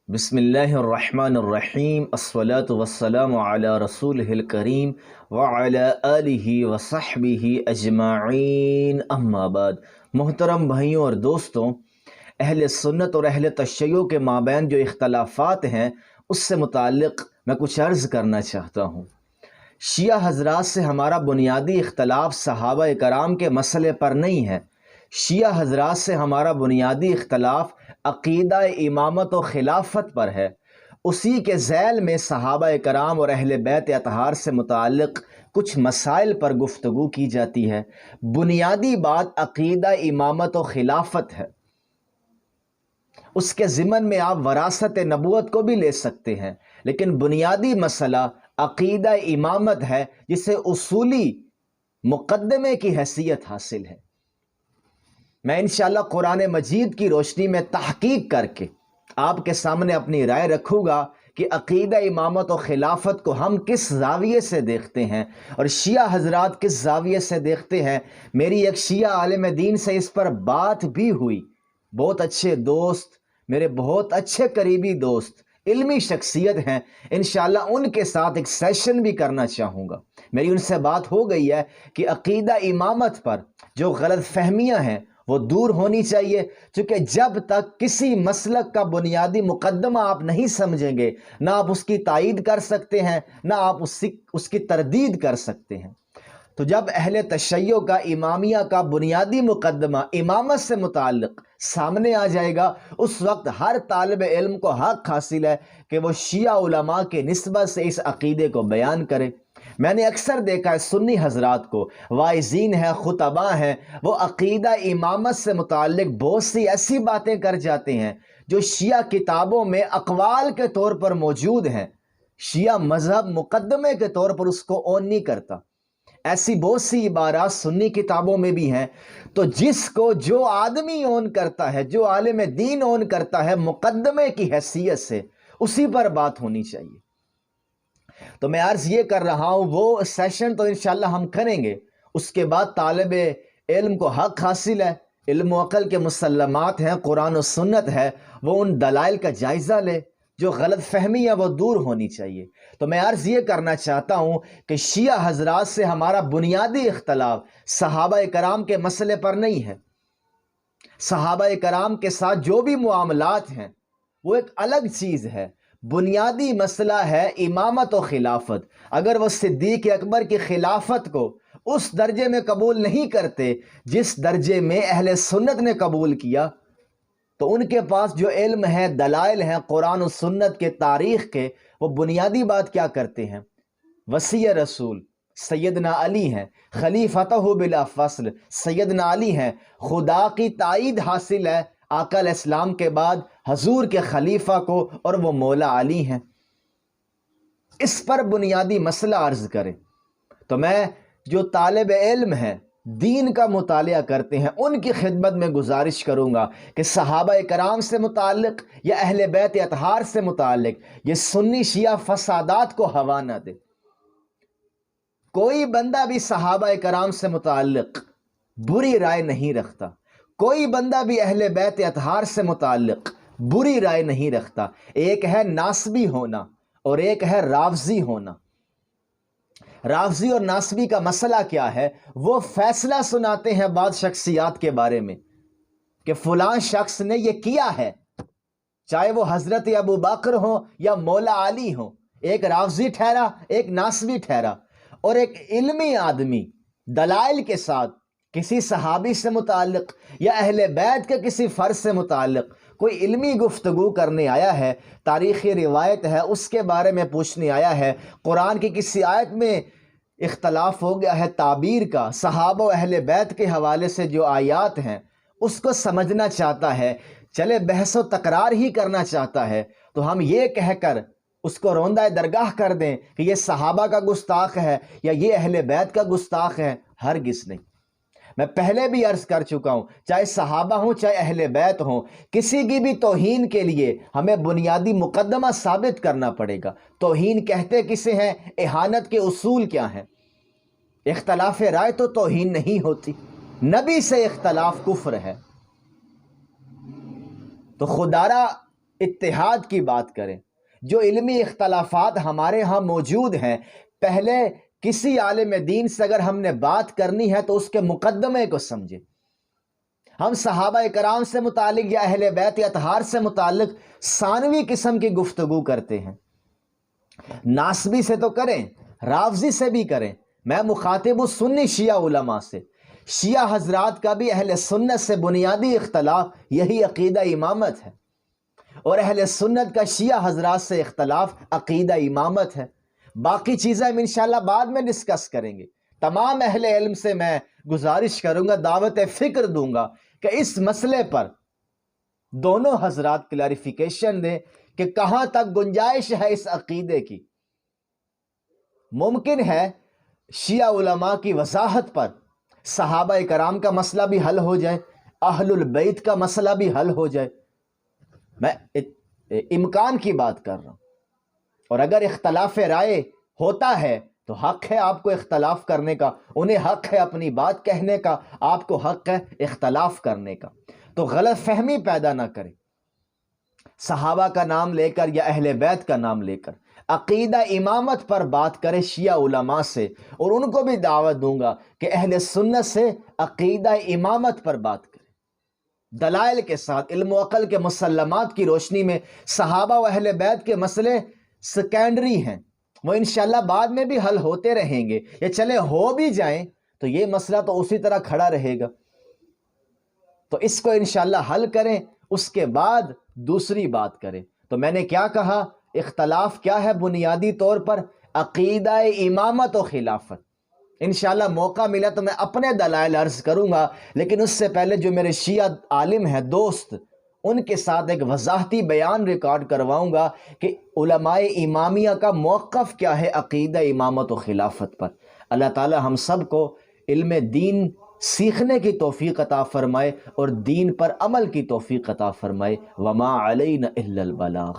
بسم اللہ الرحمن الرحیم، الصلاۃ والسلام علی رسولہ الکریم وعلی آلہ وصحبہ اجمعین، اما بعد۔ محترم بھائیوں اور دوستوں، اہل سنت اور اہل تشیع کے مابین جو اختلافات ہیں اس سے متعلق میں کچھ عرض کرنا چاہتا ہوں۔ شیعہ حضرات سے ہمارا بنیادی اختلاف صحابہ کرام کے مسئلے پر نہیں ہے۔ شیعہ حضرات سے ہمارا بنیادی اختلاف عقیدہ امامت و خلافت پر ہے۔ اسی کے ذیل میں صحابہ کرام اور اہل بیت اطہار سے متعلق کچھ مسائل پر گفتگو کی جاتی ہے۔ بنیادی بات عقیدہ امامت و خلافت ہے۔ اس کے ضمن میں آپ وراثت نبوت کو بھی لے سکتے ہیں، لیکن بنیادی مسئلہ عقیدہ امامت ہے، جسے اصولی مقدمے کی حیثیت حاصل ہے۔ میں انشاءاللہ قرآن مجید کی روشنی میں تحقیق کر کے آپ کے سامنے اپنی رائے رکھوں گا کہ عقیدہ امامت و خلافت کو ہم کس زاویے سے دیکھتے ہیں اور شیعہ حضرات کس زاویے سے دیکھتے ہیں۔ میری ایک شیعہ عالم دین سے اس پر بات بھی ہوئی، بہت اچھے دوست، میرے بہت اچھے قریبی دوست، علمی شخصیت ہیں۔ انشاءاللہ ان کے ساتھ ایک سیشن بھی کرنا چاہوں گا۔ میری ان سے بات ہو گئی ہے کہ عقیدہ امامت پر جو غلط فہمیاں ہیں وہ دور ہونی چاہیے، چونکہ جب تک کسی مسلک کا بنیادی مقدمہ آپ نہیں سمجھیں گے، نہ آپ اس کی تائید کر سکتے ہیں، نہ آپ اس کی تردید کر سکتے ہیں۔ تو جب اہل تشیع کا امامیہ کا بنیادی مقدمہ امامت سے متعلق سامنے آ جائے گا، اس وقت ہر طالب علم کو حق حاصل ہے کہ وہ شیعہ علماء کے نسبت سے اس عقیدے کو بیان کرے۔ میں نے اکثر دیکھا ہے سنی حضرات کو، واعظین ہیں، خطباء ہیں، وہ عقیدہ امامت سے متعلق بہت سی ایسی باتیں کر جاتے ہیں جو شیعہ کتابوں میں اقوال کے طور پر موجود ہیں، شیعہ مذہب مقدمے کے طور پر اس کو اون نہیں کرتا۔ ایسی بہت سی عبارات سنی کتابوں میں بھی ہیں۔ تو جس کو جو آدمی اون کرتا ہے، جو عالم دین اون کرتا ہے مقدمے کی حیثیت سے، اسی پر بات ہونی چاہیے۔ تو میں عرض یہ کر رہا ہوں، وہ سیشن تو انشاءاللہ ہم کریں گے۔ اس کے بعد طالب علم کو حق حاصل ہے، علم و عقل کے مسلمات ہیں، قرآن و سنت ہے، وہ ان دلائل کا جائزہ لے، جو غلط فہمی ہے وہ دور ہونی چاہیے۔ تو میں عرض یہ کرنا چاہتا ہوں کہ شیعہ حضرات سے ہمارا بنیادی اختلاف صحابہ کرام کے مسئلے پر نہیں ہے۔ صحابہ کرام کے ساتھ جو بھی معاملات ہیں وہ ایک الگ چیز ہے۔ بنیادی مسئلہ ہے امامت و خلافت۔ اگر وہ صدیق اکبر کی خلافت کو اس درجے میں قبول نہیں کرتے جس درجے میں اہل سنت نے قبول کیا، تو ان کے پاس جو علم ہے، دلائل ہیں قرآن و سنت کے، تاریخ کے، وہ بنیادی بات کیا کرتے ہیں؟ وصی رسول سیدنا علی ہیں، خلیفتہ بلا فصل سیدنا علی ہیں، خدا کی تائید حاصل ہے آقا علیہ السلام کے بعد حضور کے خلیفہ کو، اور وہ مولا علی ہیں۔ اس پر بنیادی مسئلہ عرض کریں تو میں جو طالب علم ہیں، دین کا مطالعہ کرتے ہیں، ان کی خدمت میں گزارش کروں گا کہ صحابہ کرام سے متعلق یا اہل بیت اطہار سے متعلق یہ سنی شیعہ فسادات کو ہوا نہ دے۔ کوئی بندہ بھی صحابہ کرام سے متعلق بری رائے نہیں رکھتا، کوئی بندہ بھی اہل بیت اطہار سے متعلق بری رائے نہیں رکھتا۔ ایک ہے ناسبی ہونا اور ایک ہے رافضی ہونا۔ رافضی اور ناسبی کا مسئلہ کیا ہے؟ وہ فیصلہ سناتے ہیں بعض شخصیات کے بارے میں کہ فلاں شخص نے یہ کیا ہے، چاہے وہ حضرت ابو بکر ہو یا مولا علی ہو۔ ایک رافضی ٹھہرا، ایک ناسبی ٹھہرا، اور ایک علمی آدمی دلائل کے ساتھ کسی صحابی سے متعلق یا اہل بیت کے کسی فرد سے متعلق کوئی علمی گفتگو کرنے آیا ہے، تاریخی روایت ہے، اس کے بارے میں پوچھنے آیا ہے، قرآن کی کسی آیت میں اختلاف ہو گیا ہے تعبیر کا، صحابہ و اہل بیت کے حوالے سے جو آیات ہیں اس کو سمجھنا چاہتا ہے، چلے بحث و تکرار ہی کرنا چاہتا ہے، تو ہم یہ کہہ کر اس کو روندہ درگاہ کر دیں کہ یہ صحابہ کا گستاخ ہے یا یہ اہل بیت کا گستاخ ہے؟ ہرگز نہیں۔ میں پہلے بھی عرض کر چکا ہوں، چاہے صحابہ ہوں چاہے اہل بیت ہوں، کسی کی بھی توہین کے لیے ہمیں بنیادی مقدمہ ثابت کرنا پڑے گا۔ توہین کہتے کسے ہیں؟ اہانت کے اصول کیا ہیں؟ اختلاف رائے تو توہین نہیں ہوتی، نبی سے اختلاف کفر ہے۔ تو خدارہ اتحاد کی بات کریں، جو علمی اختلافات ہمارے ہاں موجود ہیں، پہلے کسی عالم دین سے اگر ہم نے بات کرنی ہے تو اس کے مقدمے کو سمجھیں۔ ہم صحابہ کرام سے متعلق یا اہل بیت یا اطہار سے متعلق ثانوی قسم کی گفتگو کرتے ہیں، ناسبی سے تو کریں، رافضی سے بھی کریں۔ میں مخاطب ہوں سنی شیعہ علماء سے۔ شیعہ حضرات کا بھی اہل سنت سے بنیادی اختلاف یہی عقیدہ امامت ہے، اور اہل سنت کا شیعہ حضرات سے اختلاف عقیدہ امامت ہے۔ باقی چیزیں ہم انشاءاللہ بعد میں ڈسکس کریں گے۔ تمام اہل علم سے میں گزارش کروں گا، دعوت فکر دوں گا کہ اس مسئلے پر دونوں حضرات کلیریفیکیشن دیں کہ کہاں تک گنجائش ہے اس عقیدے کی۔ ممکن ہے شیعہ علماء کی وضاحت پر صحابہ کرام کا مسئلہ بھی حل ہو جائے، اہل البیت کا مسئلہ بھی حل ہو جائے، میں امکان کی بات کر رہا ہوں۔ اور اگر اختلاف رائے ہوتا ہے تو حق ہے آپ کو اختلاف کرنے کا، انہیں حق ہے اپنی بات کہنے کا، آپ کو حق ہے اختلاف کرنے کا۔ تو غلط فہمی پیدا نہ کریں، صحابہ کا نام لے کر یا اہل بیت کا نام لے کر عقیدہ امامت پر بات کرے شیعہ علماء سے، اور ان کو بھی دعوت دوں گا کہ اہل سنت سے عقیدہ امامت پر بات کریں، دلائل کے ساتھ، علم و عقل کے مسلمات کی روشنی میں۔ صحابہ و اہل بیت کے مسئلے سیکنڈری ہیں، وہ انشاءاللہ بعد میں بھی حل ہوتے رہیں گے، یا چلے ہو بھی جائیں تو یہ مسئلہ تو اسی طرح کھڑا رہے گا۔ تو اس کو انشاءاللہ حل کریں، اس کے بعد دوسری بات کریں۔ تو میں نے کیا کہا؟ اختلاف کیا ہے بنیادی طور پر؟ عقیدہ امامت و خلافت۔ انشاءاللہ موقع ملا تو میں اپنے دلائل عرض کروں گا، لیکن اس سے پہلے جو میرے شیعہ عالم ہیں دوست، ان کے ساتھ ایک وضاحتی بیان ریکارڈ کرواؤں گا کہ علماء امامیہ کا موقف کیا ہے عقیدہ امامت و خلافت پر۔ اللہ تعالی ہم سب کو علم دین سیکھنے کی توفیق عطا فرمائے اور دین پر عمل کی توفیق عطا فرمائے۔ وما علینا الا البلاغ۔